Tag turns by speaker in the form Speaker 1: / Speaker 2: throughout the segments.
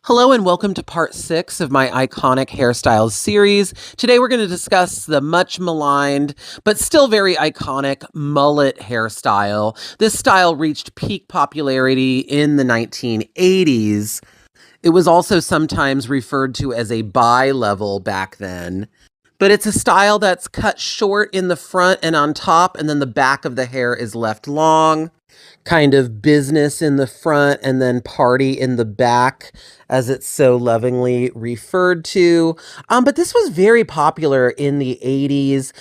Speaker 1: Hello and welcome to part 6 of my iconic hairstyles series. Today we're going to discuss the much maligned, but still very iconic mullet hairstyle. This style reached peak popularity in the 1980s. It was also sometimes referred to as a bi-level back then. But it's a style that's cut short in the front and on top, and then the back of the hair is left long. Kind of business in the front and then party in the back, as it's so lovingly referred to. But this was very popular in the 80s.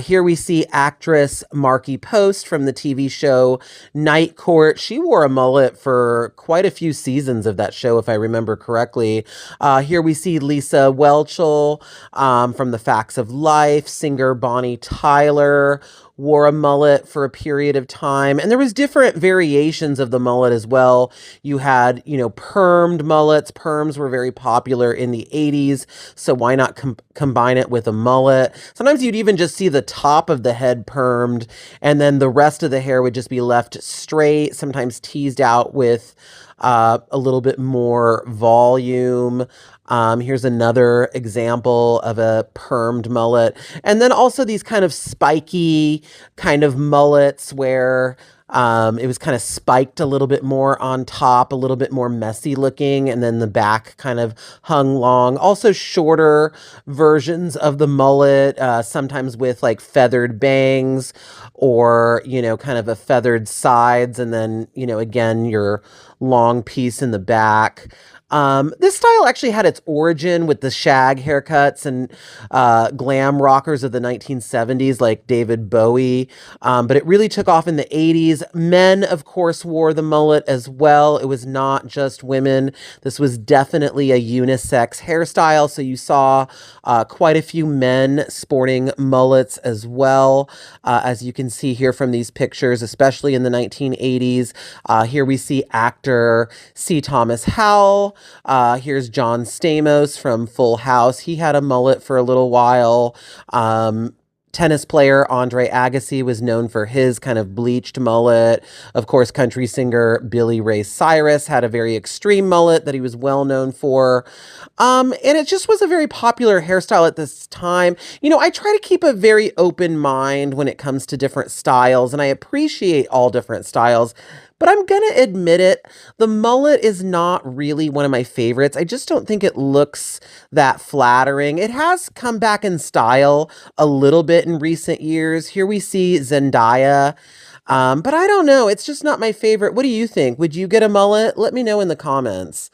Speaker 1: Here we see actress Marky Post from the TV show Night Court. She wore a mullet for quite a few seasons of that show, if I remember correctly. Here we see Lisa Welchel from The Facts of Life, singer Bonnie Tyler wore a mullet for a period of time. And there was different variations of the mullet as well. You had, permed mullets. Perms were very popular in the 80s. So why not combine it with a mullet? Sometimes you'd even just see the top of the head permed and then the rest of the hair would just be left straight, sometimes teased out with a little bit more volume. Here's another example of a permed mullet. And then also these kind of spiky kind of mullets where it was kind of spiked a little bit more on top, a little bit more messy looking, and then the back kind of hung long. Also shorter versions of the mullet, sometimes with like feathered bangs or, kind of a feathered sides, and then, again, your long piece in the back. This style actually had its origin with the shag haircuts and glam rockers of the 1970s, like David Bowie, but it really took off in the 80s. Men, of course, wore the mullet as well. It was not just women. This was definitely a unisex hairstyle, so you saw quite a few men sporting mullets as well, as you can see here from these pictures, especially in the 1980s. Here we see actor C. Thomas Howell. Here's John Stamos from Full House. He had a mullet for a little while. Tennis player Andre Agassi was known for his kind of bleached mullet. Of course, country singer Billy Ray Cyrus had a very extreme mullet that he was well known for. And it just was a very popular hairstyle at this time. I try to keep a very open mind when it comes to different styles, and I appreciate all different styles. But I'm going to admit it, the mullet is not really one of my favorites. I just don't think it looks that flattering. It has come back in style a little bit in recent years. Here we see Zendaya. But I don't know. It's just not my favorite. What do you think? Would you get a mullet? Let me know in the comments.